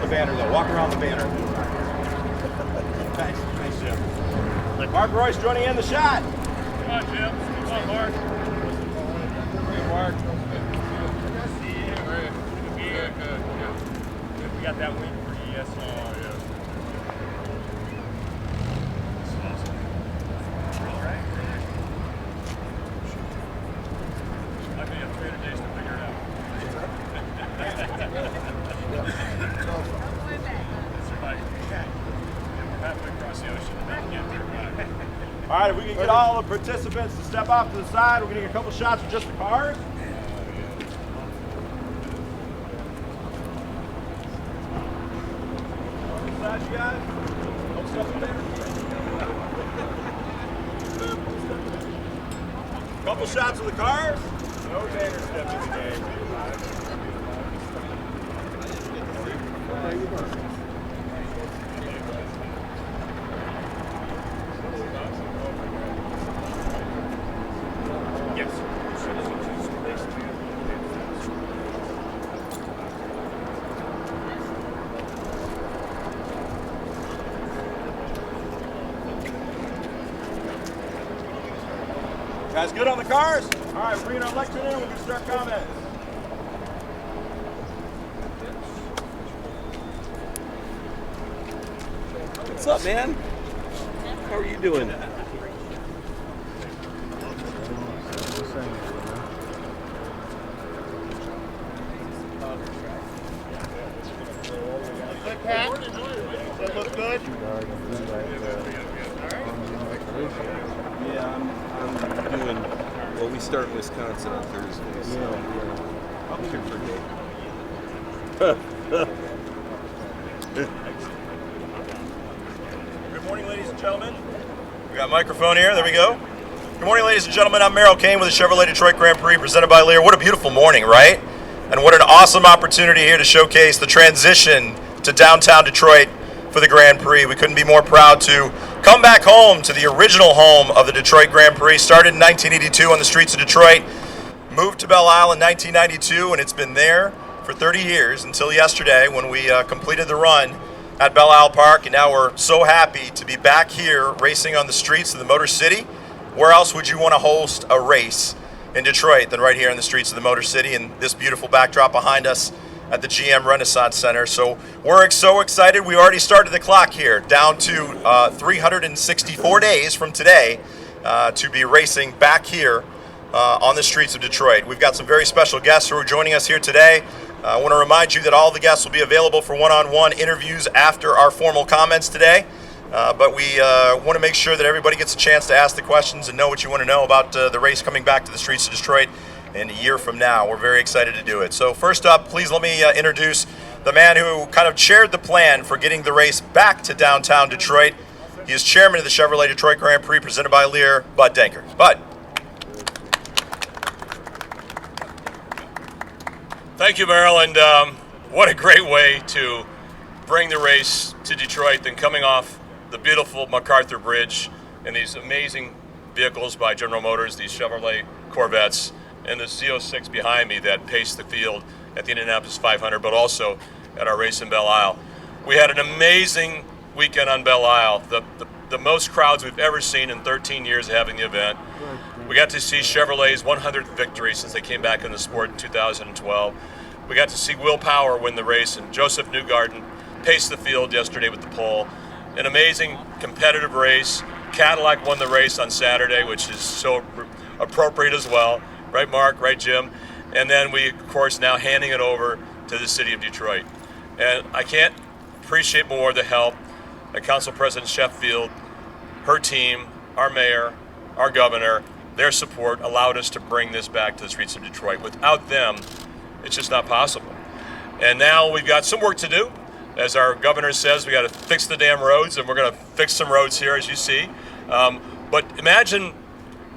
banner, though. Walk around the banner. Thanks. Thanks, Jim. Mark Royce joining in the shot. Come on, Jim. Come on, Mark. Hey, Mark. Good. We got that wing for ES. Oh, yeah. This is awesome. Right? Might be 300 days to figure it out. It's like, we're halfway across the ocean and they can get there. All right, if we can get all the participants to step off to the side, we're getting a couple shots of just the cars. Side, you guys. Don't step in there. Couple shots of the cars. No Danner stepped in the game. Yes. Guys, good on the cars? All right, we're bringing our lectern in. We can start comments. What's up, man? How are you doing? Good, Pat? Does that look good? Yeah, I'm doing. Well, we start in Wisconsin on Thursday, so I'm here for a day. Good morning, ladies and gentlemen. We got a microphone here. There we go. Good morning, ladies and gentlemen. I'm Merrill Kane with the Chevrolet Detroit Grand Prix presented by Lear. What a beautiful morning, right? And what an awesome opportunity here to showcase the transition to downtown Detroit for the Grand Prix. We couldn't be more proud to come back home to the original home of the Detroit Grand Prix. Started in 1982 on the streets of Detroit, moved to Belle Isle in 1992, and it's been there for 30 years until yesterday when we completed the run at Belle Isle Park, and now we're so happy to be back here racing on the streets of the Motor City. Where else would you want to host a race in Detroit than right here in the streets of the Motor City and this beautiful backdrop behind us at the GM Renaissance Center? So we're so excited. We already started the clock here, down to 364 days from today to be racing back here on the streets of Detroit. We've got some very special guests who are joining us here today. I want to remind you that all the guests will be available for one-on-one interviews after our formal comments today. But we want to make sure that everybody gets a chance to ask the questions and know what you want to know about the race coming back to the streets of Detroit in a year from now. We're very excited to do it. So first up, please let me introduce the man who kind of chaired the plan for getting the race back to downtown Detroit. He is chairman of the Chevrolet Detroit Grand Prix presented by Lear, Bud Denker. Bud. Thank you, Merrill, and what a great way to bring the race to Detroit than coming off the beautiful MacArthur Bridge and these amazing vehicles by General Motors, these Chevrolet Corvettes, and the Z06 behind me that paced the field at the Indianapolis 500, but also at our race in Belle Isle. We had an amazing weekend on Belle Isle, the most crowds we've ever seen in 13 years of having the event. We got to see Chevrolet's 100th victory since they came back in the sport in 2012. We got to see Will Power win the race, and Joseph Newgarden paced the field yesterday with the pole. An amazing competitive race. Cadillac won the race on Saturday, which is so appropriate as well. Right, Mark? Right, Jim? And then we, of course, now handing it over to the city of Detroit. And I can't appreciate more the help that Council President Sheffield, her team, our mayor, our governor, their support allowed us to bring this back to the streets of Detroit. Without them, it's just not possible. And now we've got some work to do. As our governor says, we got to fix the damn roads, and we're going to fix some roads here, as you see. But imagine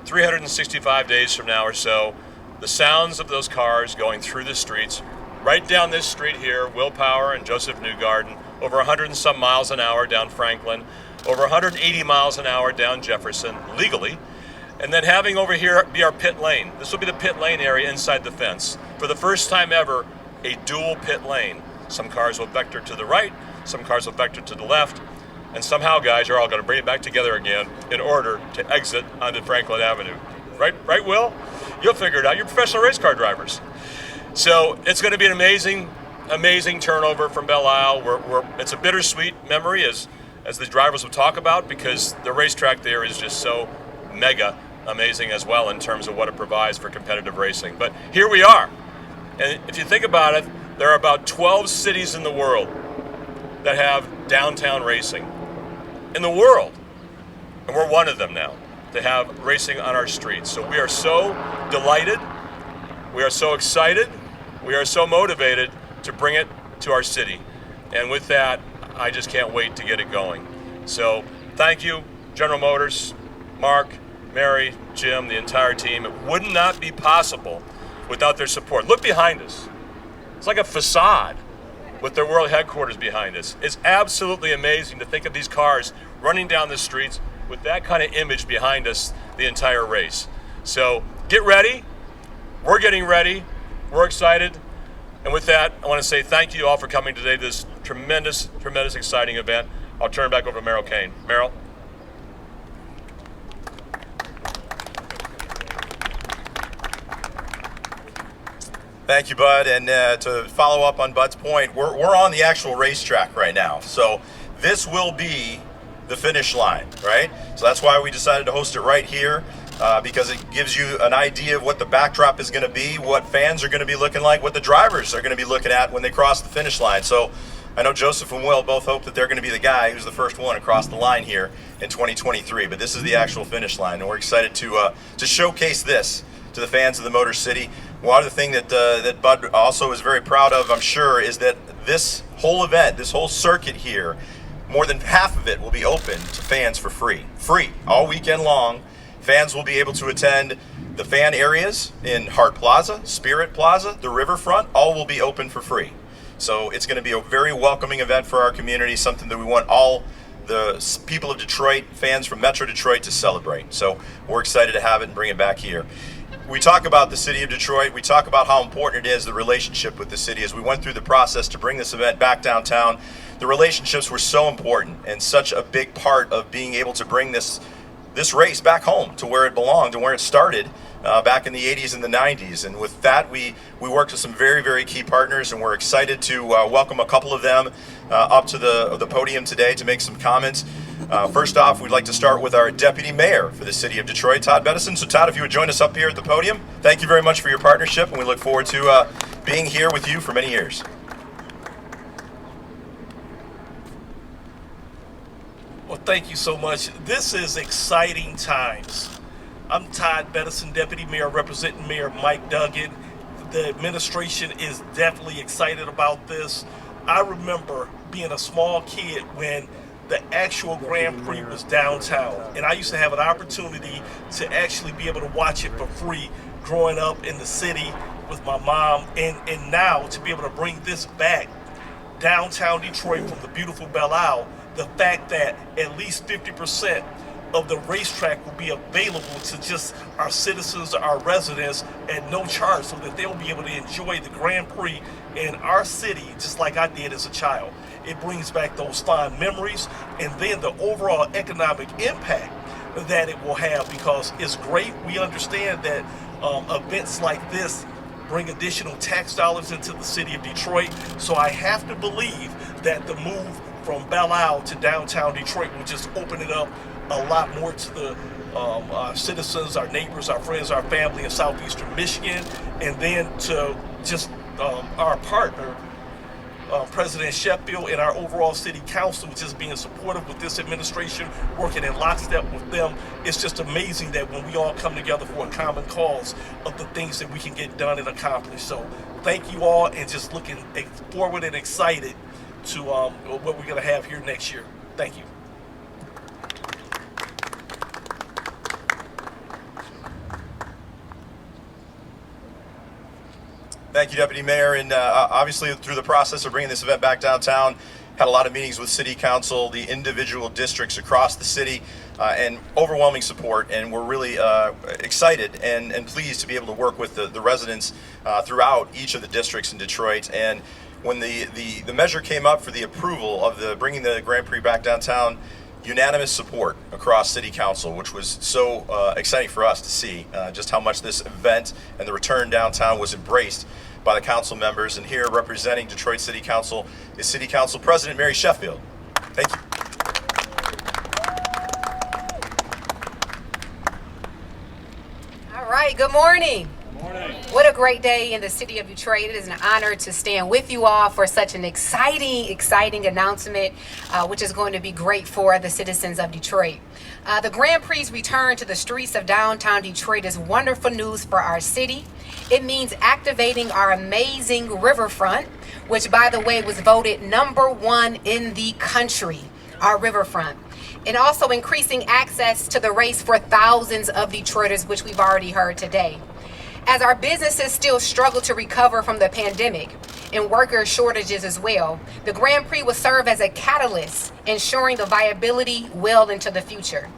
365 days from now or so, the sounds of those cars going through the streets, right down this street here, Will Power and Joseph Newgarden, over 100 and some miles an hour down Franklin, over 180 miles an hour down Jefferson, legally, and then having over here be our pit lane. This will be the pit lane area inside the fence. For the first time ever, a dual pit lane. Some cars will vector to the right, some cars will vector to the left, and somehow, guys, you're all going to bring it back together again in order to exit onto Franklin Avenue. Right, Will? You'll figure it out. You're professional race car drivers. So it's going to be an amazing turnover from Belle Isle. It's a bittersweet memory, as the drivers will talk about, because the racetrack there is just so mega amazing as well in terms of what it provides for competitive racing. But here we are. And if you think about it, there are about 12 cities in the world that have downtown racing. In the world. And we're one of them now to have racing on our streets. So we are so delighted, we are so excited, we are so motivated to bring it to our city. And with that, I just can't wait to get it going. So thank you, General Motors, Mark, Mary, Jim, the entire team. It would not be possible without their support. Look behind us. It's like a facade with their world headquarters behind us. It's absolutely amazing to think of these cars running down the streets with that kind of image behind us the entire race. So get ready. We're getting ready. We're excited. And with that, I want to say thank you all for coming today to this tremendous, exciting event. I'll turn it back over to Merrill Kane. Merrill? Thank you, Bud. And to follow up on Bud's point, we're on the actual racetrack right now. So this will be the finish line, right? So that's why we decided to host it right here, because it gives you an idea of what the backdrop is going to be, what fans are going to be looking like, what the drivers are going to be looking at when they cross the finish line. So I know Joseph and Will both hope that they're going to be the guy who's the first one across the line here in 2023, but this is the actual finish line, and we're excited to showcase this to the fans of the Motor City. One other thing that Bud also is very proud of, I'm sure, is that this whole event, this whole circuit here, more than half of it will be open to fans for free. Free, all weekend long. Fans will be able to attend the fan areas in Hart Plaza, Spirit Plaza, the Riverfront, all will be open for free. So it's going to be a very welcoming event for our community, something that we want all the people of Detroit, fans from Metro Detroit, to celebrate. So we're excited to have it and bring it back here. We talk about the city of Detroit. We talk about how important it is, the relationship with the city. As we went through the process to bring this event back downtown, the relationships were so important and such a big part of being able to bring this race back home to where it belonged and where it started back in the 80s and the 90s. And with that, we worked with some very key partners, and we're excited to welcome a couple of them up to the podium today to make some comments. First off, we'd like to start with our Deputy Mayor for the City of Detroit, Todd Bettison. So Todd, if you would join us up here at the podium. Thank you very much for your partnership, and we look forward to being here with you for many years. Well, thank you so much. This is exciting times. I'm Todd Bettison, Deputy Mayor, representing Mayor Mike Duggan. The administration is definitely excited about this. I remember being a small kid when the actual Grand Prix was downtown, and I used to have an opportunity to actually be able to watch it for free growing up in the city with my mom, and now to be able to bring this back downtown Detroit from the beautiful Belle Isle, the fact that at least 50% of the racetrack will be available to just our citizens, our residents, at no charge, so that they'll be able to enjoy the Grand Prix in our city just like I did as a child. It brings back those fond memories, and then the overall economic impact that it will have, because it's great. We understand that events like this bring additional tax dollars into the city of Detroit, so I have to believe that the move from Belle Isle to downtown Detroit will just open it up a lot more to the our citizens, our neighbors, our friends, our family in southeastern Michigan, and then to just our partner, President Sheffield, and our overall city council, just being supportive with this administration, working in lockstep with them. It's just amazing that when we all come together for a common cause of the things that we can get done and accomplish. So thank you all, and just looking forward and excited to what we're going to have here next year. Thank you. Thank you, Deputy Mayor. And obviously, through the process of bringing this event back downtown, had a lot of meetings with City Council, the individual districts across the city, and overwhelming support. And we're really excited and pleased to be able to work with the residents throughout each of the districts in Detroit. And when the measure came up for the approval of the bringing the Grand Prix back downtown, unanimous support across City Council, which was so exciting for us to see just how much this event and the return downtown was embraced by the council members. And here representing Detroit City Council is City Council President Mary Sheffield. Thank you. All right, good morning. Good morning. What a great day in the city of Detroit. It is an honor to stand with you all for such an exciting announcement, which is going to be great for the citizens of Detroit. The Grand Prix return to the streets of downtown Detroit is wonderful news for our city. It means activating our amazing riverfront, which, by the way, was voted #1 in the country, our riverfront. And also increasing access to the race for thousands of Detroiters, which we've already heard today. As our businesses still struggle to recover from the pandemic and worker shortages as well, the Grand Prix will serve as a catalyst, ensuring the viability well into the future.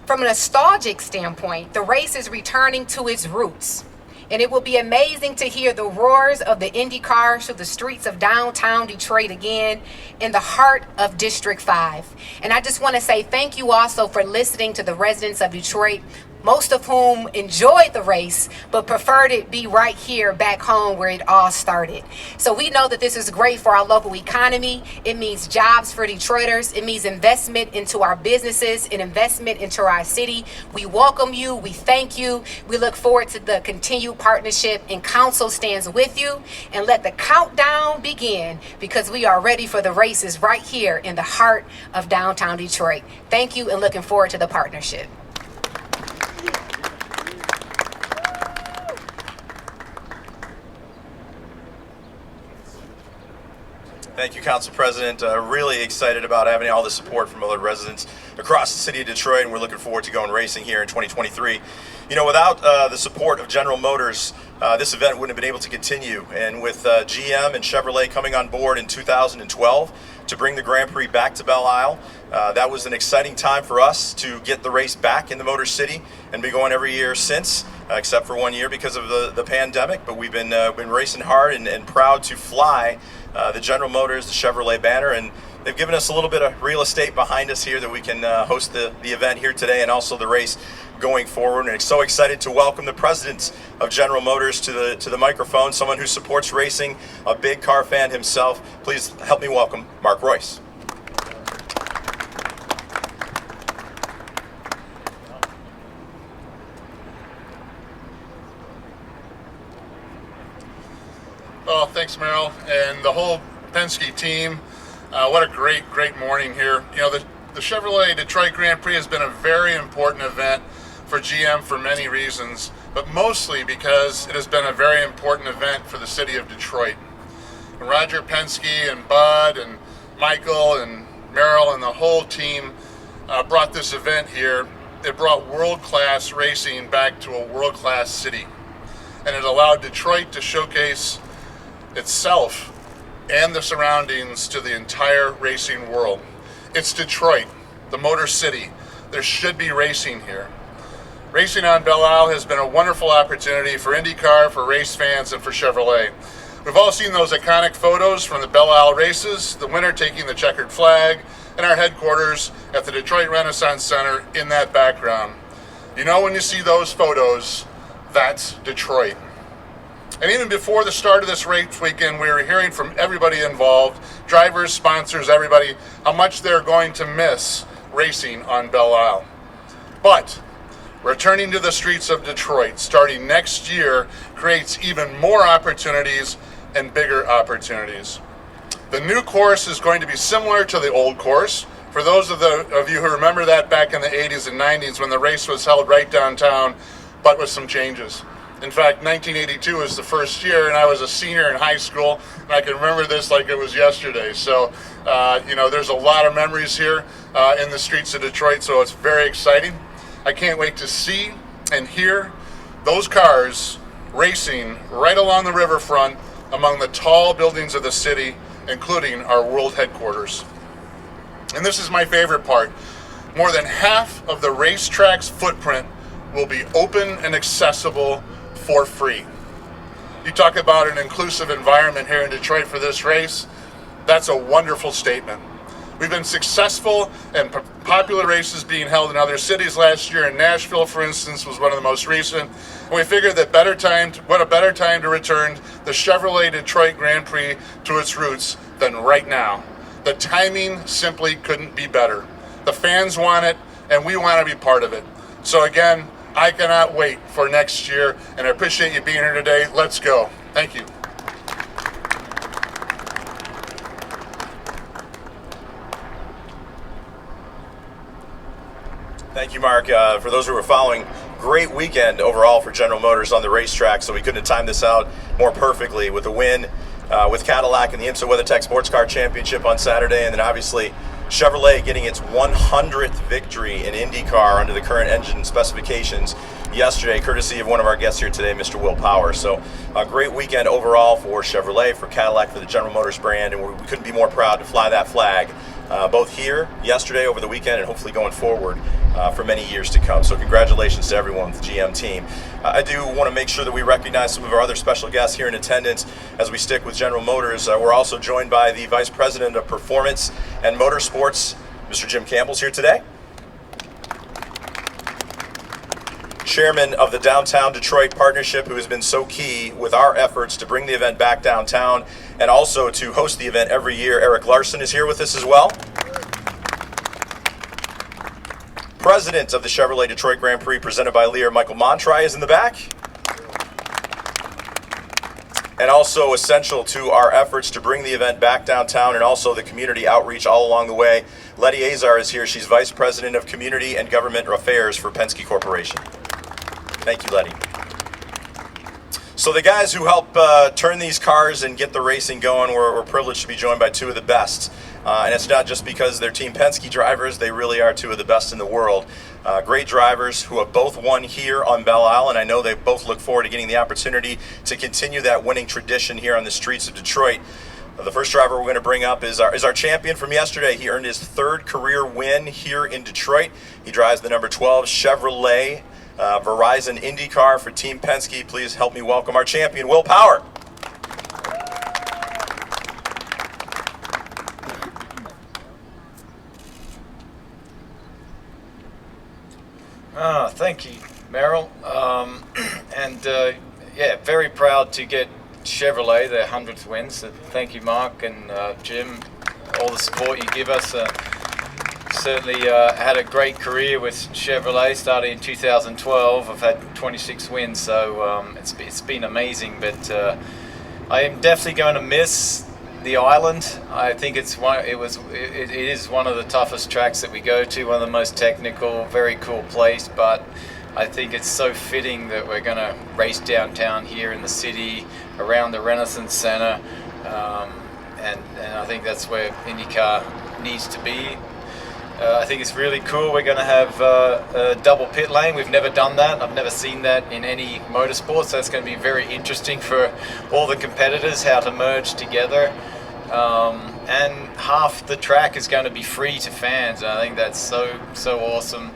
From a nostalgic standpoint, the race is returning to its roots. And it will be amazing to hear the roars of the Indy cars through the streets of downtown Detroit again in the heart of District 5. And I just want to say thank you also for listening to the residents of Detroit, most of whom enjoyed the race, but preferred it be right here back home where it all started. So we know that this is great for our local economy. It means jobs for Detroiters. It means investment into our businesses and investment into our city. We welcome you. We thank you. We look forward to the continued partnership, and council stands with you. And let the countdown begin, because we are ready for the races right here in the heart of downtown Detroit. Thank you, and looking forward to the partnership. Thank you, Council President. Really excited about having all the support from other residents across the city of Detroit, and we're looking forward to going racing here in 2023. You know, without the support of General Motors, this event wouldn't have been able to continue. And with GM and Chevrolet coming on board in 2012 to bring the Grand Prix back to Belle Isle, that was an exciting time for us to get the race back in the Motor City and be going every year since, except for 1 year because of the pandemic. But we've been racing hard and proud to fly the General Motors, the Chevrolet banner, and they've given us a little bit of real estate behind us here that we can host the event here today and also the race going forward. And so excited to welcome the president of General Motors to the microphone, someone who supports racing, a big car fan himself. Please help me welcome Mark Royce. Well, thanks, Merrill, and the whole Penske team. What a great morning here. You know, the Chevrolet Detroit Grand Prix has been a very important event for GM for many reasons, but mostly because it has been a very important event for the city of Detroit. And Roger Penske and Bud and Michael and Merrill and the whole team brought this event here. It brought world-class racing back to a world-class city, and it allowed Detroit to showcase itself and the surroundings to the entire racing world. It's Detroit, the Motor City. There should be racing here. Racing on Belle Isle has been a wonderful opportunity for IndyCar, for race fans, and for Chevrolet. We've all seen those iconic photos from the Belle Isle races, the winner taking the checkered flag, and our headquarters at the Detroit Renaissance Center in that background. You know, when you see those photos, that's Detroit. And even before the start of this race weekend, we were hearing from everybody involved, drivers, sponsors, everybody, how much they're going to miss racing on Belle Isle. But returning to the streets of Detroit starting next year creates even more opportunities and bigger opportunities. The new course is going to be similar to the old course. For those of you who remember that back in the 80s and 90s when the race was held right downtown, but with some changes. In fact, 1982 was the first year, and I was a senior in high school, and I can remember this like it was yesterday. So, you know, there's a lot of memories here in the streets of Detroit, so it's very exciting. I can't wait to see and hear those cars racing right along the riverfront among the tall buildings of the city, including our world headquarters. And this is my favorite part. More than half of the racetrack's footprint will be open and accessible for free. You talk about an inclusive environment here in Detroit for this race. That's a wonderful statement. We've been successful in popular races being held in other cities last year. In Nashville, for instance, was one of the most recent. And we figured that what a better time to return the Chevrolet Detroit Grand Prix to its roots than right now. The timing simply couldn't be better. The fans want it, and we want to be part of it. So again, I cannot wait for next year, and I appreciate you being here today. Let's go. Thank you. Thank you, Mark. For those who were following, great weekend overall for General Motors on the racetrack, so we couldn't have timed this out more perfectly with a win with Cadillac in the IMSA WeatherTech Sports Car Championship on Saturday, and then obviously Chevrolet getting its 100th victory in IndyCar under the current engine specifications yesterday, courtesy of one of our guests here today, Mr. Will Power. So a great weekend overall for Chevrolet, for Cadillac, for the General Motors brand, and we couldn't be more proud to fly that flag both here yesterday, over the weekend, and hopefully going forward for many years to come. So congratulations to everyone with the GM team. I do want to make sure that we recognize some of our other special guests here in attendance as we stick with General Motors. We're also joined by the Vice President of Performance and Motorsports, Mr. Jim Campbell's here today. Chairman of the Downtown Detroit Partnership, who has been so key with our efforts to bring the event back downtown and also to host the event every year, Eric Larson is here with us as well. President of the Chevrolet Detroit Grand Prix presented by Lear, Michael Montry, is in the back. And also essential to our efforts to bring the event back downtown and also the community outreach all along the way, Letty Azar is here. She's Vice President of Community and Government Affairs for Penske Corporation. Thank you, Letty. So the guys who help turn these cars and get the racing going, we're privileged to be joined by two of the best. And it's not just because they're Team Penske drivers, they really are two of the best in the world. Great drivers who have both won here on Belle Isle, and I know they both look forward to getting the opportunity to continue that winning tradition here on the streets of Detroit. The first driver we're going to bring up is our champion from yesterday. He earned his third career win here in Detroit. He drives the number 12 Chevrolet Verizon IndyCar for Team Penske. Please help me welcome our champion, Will Power. Thank you, Merrill. Yeah, very proud to get Chevrolet their 100th win. So thank you, Mark and Jim, all the support you give us. Certainly had a great career with Chevrolet, starting in 2012. I've had 26 wins, so it's been amazing. But I am definitely going to miss the island. I think it is one of the toughest tracks that we go to, one of the most technical, very cool place, but I think it's so fitting that we're going to race downtown here in the city, around the Renaissance Center, and I think that's where IndyCar needs to be. I think it's really cool. We're going to have a double pit lane. We've never done that. I've never seen that in any motorsport, so that's going to be very interesting for all the competitors, how to merge together. And half the track is going to be free to fans. And I think that's so awesome.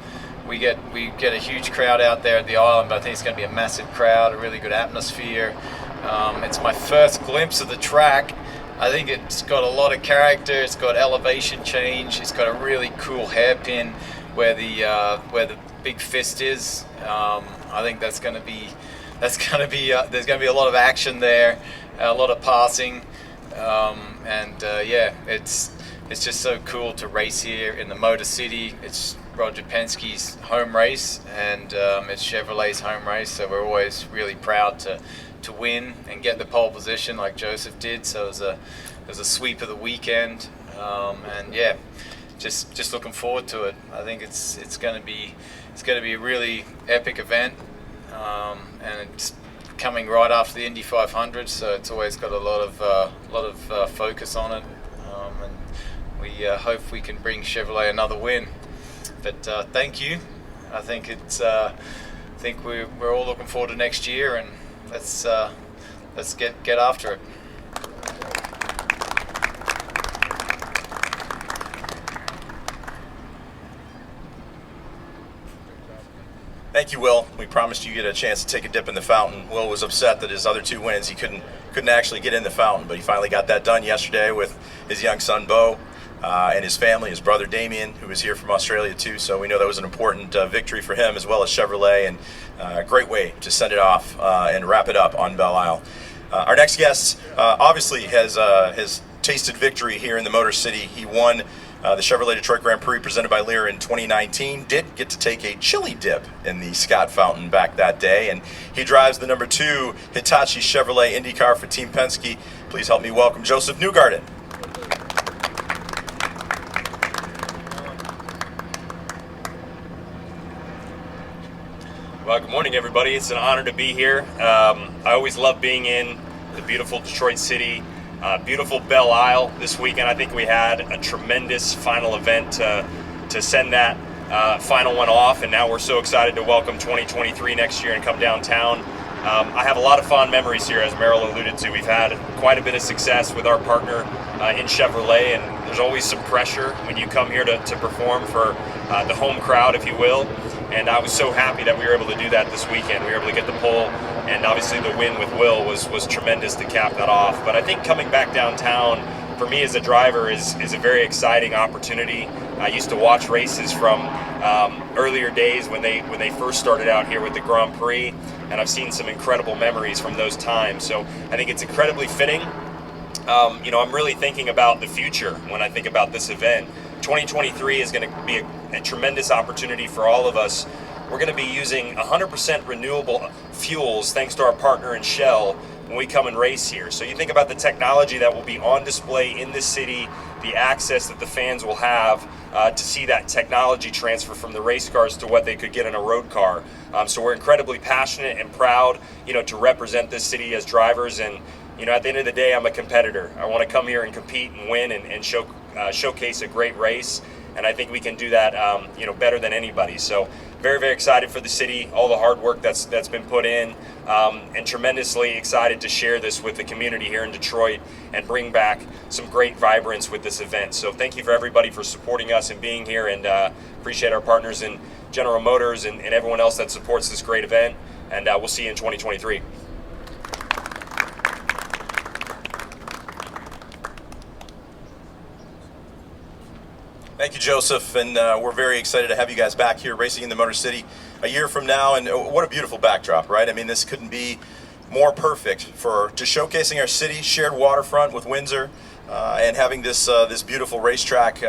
We get a huge crowd out there at the island, but I think it's going to be a massive crowd, a really good atmosphere. It's my first glimpse of the track. I think it's got a lot of character. It's got elevation change. It's got a really cool hairpin where the big fist is. I think there's going to be a lot of action there, a lot of passing, yeah, it's just so cool to race here in the Motor City. It's Roger Penske's home race, and it's Chevrolet's home race, so we're always really proud to win and get the pole position like Joseph did. So it was a sweep of the weekend, and yeah, just looking forward to it. I think it's going to be a really epic event, and it's coming right after the Indy 500, so it's always got a lot of focus on it, and we hope we can bring Chevrolet another win. But thank you. I think we're all looking forward to next year, and let's get after it. Thank you, Will. We promised you get a chance to take a dip in the fountain. Will was upset that his other 2 wins, he couldn't actually get in the fountain, but he finally got that done yesterday with his young son, Bo, and his family, his brother, Damien, who was here from Australia, too. So we know that was an important victory for him, as well as Chevrolet, and a great way to send it off and wrap it up on Belle Isle. Our next guest obviously has tasted victory here in the Motor City. He won the Chevrolet Detroit Grand Prix presented by Lear in 2019, did get to take a chili dip in the Scott Fountain back that day, and he drives the number 2 Hitachi Chevrolet IndyCar for Team Penske. Please help me welcome Joseph Newgarden. Well, good morning, everybody. It's an honor to be here. I always love being in the beautiful Detroit City. Beautiful Belle Isle this weekend. I think we had a tremendous final event to send that final one off, and now we're so excited to welcome 2023 next year and come downtown. I have a lot of fond memories here, as Merrill alluded to. We've had quite a bit of success with our partner in Chevrolet, and there's always some pressure when you come here to perform for the home crowd, if you will. And I was so happy that we were able to do that this weekend. We were able to get the pole, and obviously the win with Will was tremendous to cap that off. But I think coming back downtown, for me as a driver, is a very exciting opportunity. I used to watch races from earlier days when they first started out here with the Grand Prix, and I've seen some incredible memories from those times. So I think it's incredibly fitting. I'm really thinking about the future when I think about this event. 2023 is going to be a tremendous opportunity for all of us. We're going to be using 100% renewable fuels thanks to our partner in Shell when we come and race here. So you think about the technology that will be on display in this city, the access that the fans will have to see that technology transfer from the race cars to what they could get in a road car. So we're incredibly passionate and proud, to represent this city as drivers. And at the end of the day, I'm a competitor. I want to come here and compete and win and showcase a great race. And I think we can do that, better than anybody. So very, very excited for the city, all the hard work that's been put in, and tremendously excited to share this with the community here in Detroit and bring back some great vibrance with this event. So thank you for everybody for supporting us and being here, and appreciate our partners in General Motors and everyone else that supports this great event. And we'll see you in 2023. Thank you, Joseph, and we're very excited to have you guys back here racing in the Motor City a year from now, and what a beautiful backdrop, right? I mean, this couldn't be more perfect for just showcasing our city, shared waterfront with Windsor, and having this beautiful racetrack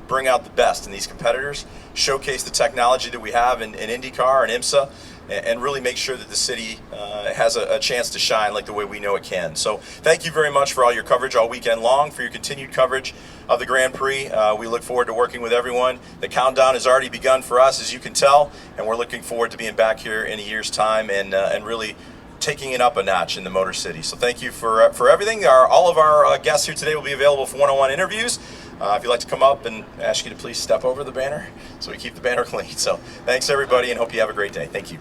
bring out the best in these competitors, showcase the technology that we have in IndyCar and IMSA, and really make sure that the city has a chance to shine like the way we know it can. So thank you very much for all your coverage all weekend long, for your continued coverage of the Grand Prix. We look forward to working with everyone. The countdown has already begun for us, as you can tell, and we're looking forward to being back here in a year's time and really taking it up a notch in the Motor City. So thank you for everything. All of our guests here today will be available for one-on-one interviews. If you'd like to come up, and ask you to please step over the banner so we keep the banner clean. So thanks, everybody, and hope you have a great day. Thank you.